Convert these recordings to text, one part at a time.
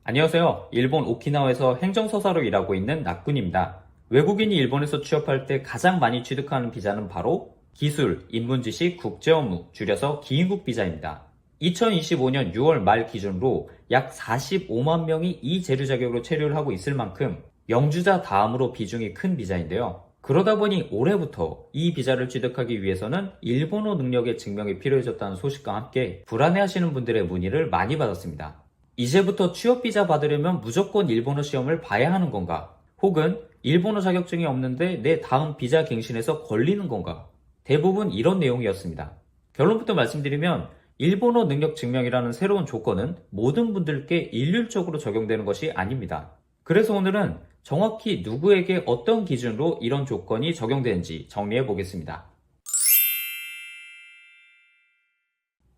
안녕하세요. 일본 오키나와에서 행정서사로 일하고 있는 낙군입니다. 외국인이 일본에서 취업할 때 가장 많이 취득하는 비자는 바로 기술, 인문지식, 국제업무, 줄여서 기인국 비자입니다. 2025년 6월 말 기준으로 약 45만 명이 이 재류 자격으로 체류를 하고 있을 만큼 영주자 다음으로 비중이 큰 비자인데요. 그러다 보니 올해부터 이 비자를 취득하기 위해서는 일본어 능력의 증명이 필요해졌다는 소식과 함께 불안해하시는 분들의 문의를 많이 받았습니다. 이제부터 취업비자 받으려면 무조건 일본어 시험을 봐야 하는 건가? 혹은 일본어 자격증이 없는데 내 다음 비자 갱신에서 걸리는 건가? 대부분 이런 내용이었습니다. 결론부터 말씀드리면 일본어 능력 증명이라는 새로운 조건은 모든 분들께 일률적으로 적용되는 것이 아닙니다. 그래서 오늘은 정확히 누구에게 어떤 기준으로 이런 조건이 적용되는지 정리해 보겠습니다.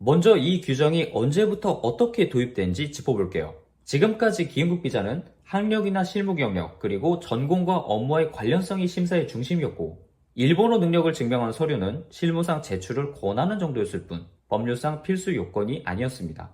먼저 이 규정이 언제부터 어떻게 도입된지 짚어볼게요. 지금까지 기인국 비자는 학력이나 실무 경력, 그리고 전공과 업무의 관련성이 심사의 중심이었고, 일본어 능력을 증명하는 서류는 실무상 제출을 권하는 정도였을 뿐 법률상 필수 요건이 아니었습니다.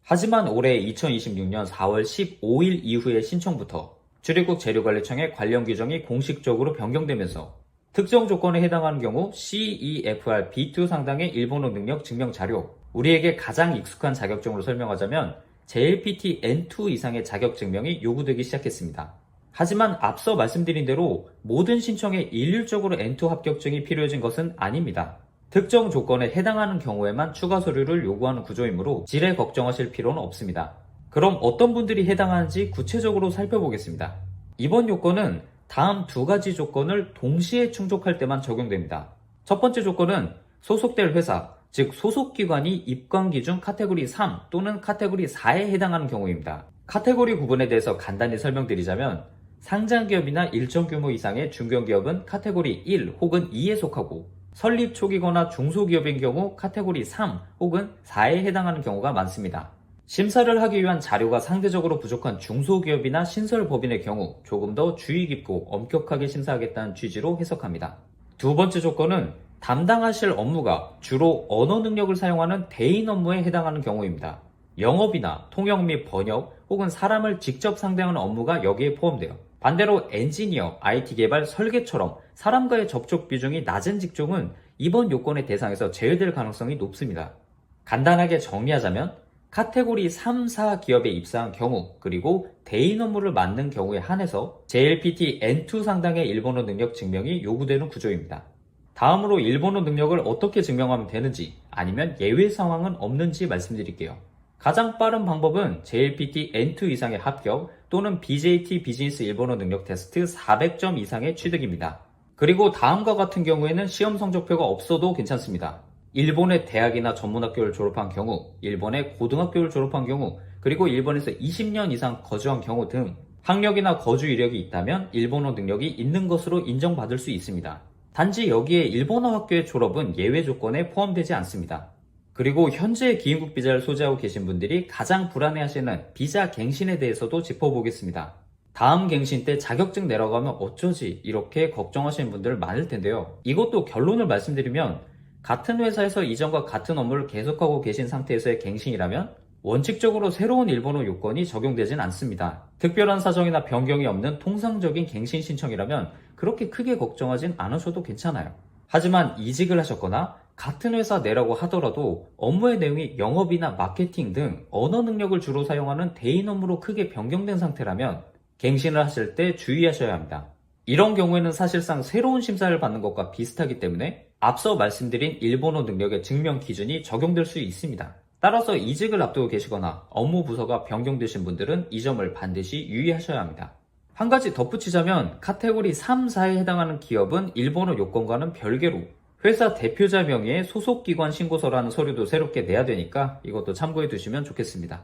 하지만 올해 2026년 4월 15일 이후의 신청부터 출입국 재료관리청의 관련 규정이 공식적으로 변경되면서 특정 조건에 해당하는 경우 CEFR B2 상당의 일본어 능력 증명 자료, 우리에게 가장 익숙한 자격증으로 설명하자면 JLPT N2 이상의 자격 증명이 요구되기 시작했습니다. 하지만 앞서 말씀드린 대로 모든 신청에 일률적으로 N2 합격증이 필요해진 것은 아닙니다. 특정 조건에 해당하는 경우에만 추가 서류를 요구하는 구조이므로 질에 걱정하실 필요는 없습니다. 그럼 어떤 분들이 해당하는지 구체적으로 살펴보겠습니다. 이번 요건은 다음 두 가지 조건을 동시에 충족할 때만 적용됩니다. 첫 번째 조건은 소속될 회사, 즉 소속기관이 입관기준 카테고리 3 또는 카테고리 4에 해당하는 경우입니다. 카테고리 구분에 대해서 간단히 설명드리자면 상장기업이나 일정 규모 이상의 중견기업은 카테고리 1 혹은 2에 속하고 설립 초기거나 중소기업인 경우 카테고리 3 혹은 4에 해당하는 경우가 많습니다. 심사를 하기 위한 자료가 상대적으로 부족한 중소기업이나 신설법인의 경우 조금 더 주의 깊고 엄격하게 심사하겠다는 취지로 해석합니다. 두 번째 조건은 담당하실 업무가 주로 언어 능력을 사용하는 대인 업무에 해당하는 경우입니다. 영업이나 통역 및 번역 혹은 사람을 직접 상대하는 업무가 여기에 포함돼요. 반대로 엔지니어, IT 개발, 설계처럼 사람과의 접촉 비중이 낮은 직종은 이번 요건의 대상에서 제외될 가능성이 높습니다. 간단하게 정리하자면 카테고리 3, 4 기업에 입사한 경우 그리고 대인 업무를 맡는 경우에 한해서 JLPT N2 상당의 일본어 능력 증명이 요구되는 구조입니다. 다음으로 일본어 능력을 어떻게 증명하면 되는지 아니면 예외 상황은 없는지 말씀드릴게요. 가장 빠른 방법은 JLPT N2 이상의 합격 또는 BJT 비즈니스 일본어 능력 테스트 400점 이상의 취득입니다. 그리고 다음과 같은 경우에는 시험 성적표가 없어도 괜찮습니다. 일본의 대학이나 전문학교를 졸업한 경우, 일본의 고등학교를 졸업한 경우, 그리고 일본에서 20년 이상 거주한 경우 등 학력이나 거주 이력이 있다면 일본어 능력이 있는 것으로 인정받을 수 있습니다. 단지 여기에 일본어 학교의 졸업은 예외 조건에 포함되지 않습니다. 그리고 현재 기인국 비자를 소지하고 계신 분들이 가장 불안해하시는 비자 갱신에 대해서도 짚어보겠습니다. 다음 갱신 때 자격증 내라고 하면 어쩌지 이렇게 걱정하시는 분들 많을 텐데요. 이것도 결론을 말씀드리면 같은 회사에서 이전과 같은 업무를 계속하고 계신 상태에서의 갱신이라면 원칙적으로 새로운 일본어 요건이 적용되진 않습니다. 특별한 사정이나 변경이 없는 통상적인 갱신 신청이라면 그렇게 크게 걱정하진 않으셔도 괜찮아요. 하지만 이직을 하셨거나 같은 회사 내라고 하더라도 업무의 내용이 영업이나 마케팅 등 언어 능력을 주로 사용하는 대인 업무로 크게 변경된 상태라면 갱신을 하실 때 주의하셔야 합니다. 이런 경우에는 사실상 새로운 심사를 받는 것과 비슷하기 때문에 앞서 말씀드린 일본어 능력의 증명 기준이 적용될 수 있습니다. 따라서 이직을 앞두고 계시거나 업무 부서가 변경되신 분들은 이 점을 반드시 유의하셔야 합니다. 한 가지 덧붙이자면 카테고리 3, 4에 해당하는 기업은 일본어 요건과는 별개로 회사 대표자 명의의 소속기관 신고서라는 서류도 새롭게 내야 되니까 이것도 참고해 두시면 좋겠습니다.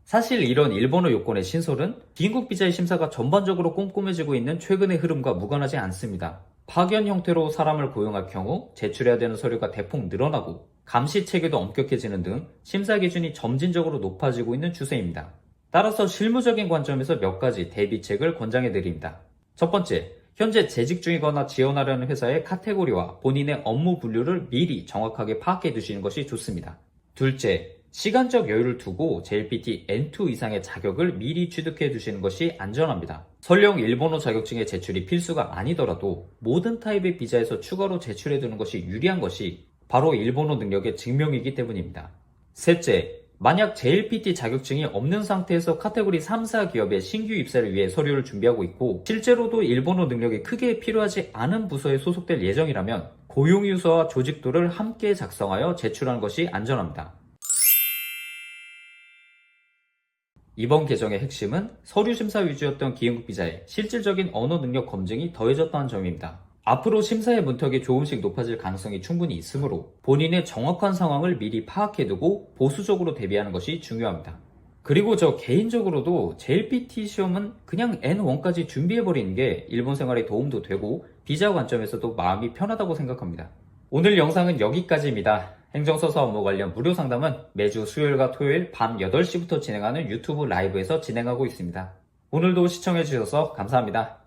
사실 이런 일본어 요건의 신설은 기인국 비자의 심사가 전반적으로 꼼꼼해지고 있는 최근의 흐름과 무관하지 않습니다. 파견 형태로 사람을 고용할 경우 제출해야 되는 서류가 대폭 늘어나고 감시 체계도 엄격해지는 등 심사 기준이 점진적으로 높아지고 있는 추세입니다. 따라서 실무적인 관점에서 몇 가지 대비책을 권장해 드립니다. 첫 번째, 현재 재직 중이거나 지원하려는 회사의 카테고리와 본인의 업무 분류를 미리 정확하게 파악해 두시는 것이 좋습니다. 둘째, 시간적 여유를 두고 JLPT N2 이상의 자격을 미리 취득해 두시는 것이 안전합니다. 설령 일본어 자격증의 제출이 필수가 아니더라도 모든 타입의 비자에서 추가로 제출해 두는 것이 유리한 것이 바로 일본어 능력의 증명이기 때문입니다. 셋째, 만약 JLPT 자격증이 없는 상태에서 카테고리 3, 4 기업의 신규 입사를 위해 서류를 준비하고 있고 실제로도 일본어 능력이 크게 필요하지 않은 부서에 소속될 예정이라면 고용유서와 조직도를 함께 작성하여 제출하는 것이 안전합니다. 이번 개정의 핵심은 서류 심사 위주였던 기행국 비자에 실질적인 언어 능력 검증이 더해졌다는 점입니다. 앞으로 심사의 문턱이 조금씩 높아질 가능성이 충분히 있으므로 본인의 정확한 상황을 미리 파악해두고 보수적으로 대비하는 것이 중요합니다. 그리고 저 개인적으로도 JLPT 시험은 그냥 N1까지 준비해버리는 게 일본 생활에 도움도 되고 비자 관점에서도 마음이 편하다고 생각합니다. 오늘 영상은 여기까지입니다. 행정서사 업무 관련 무료 상담은 매주 수요일과 토요일 밤 8시부터 진행하는 유튜브 라이브에서 진행하고 있습니다. 오늘도 시청해주셔서 감사합니다.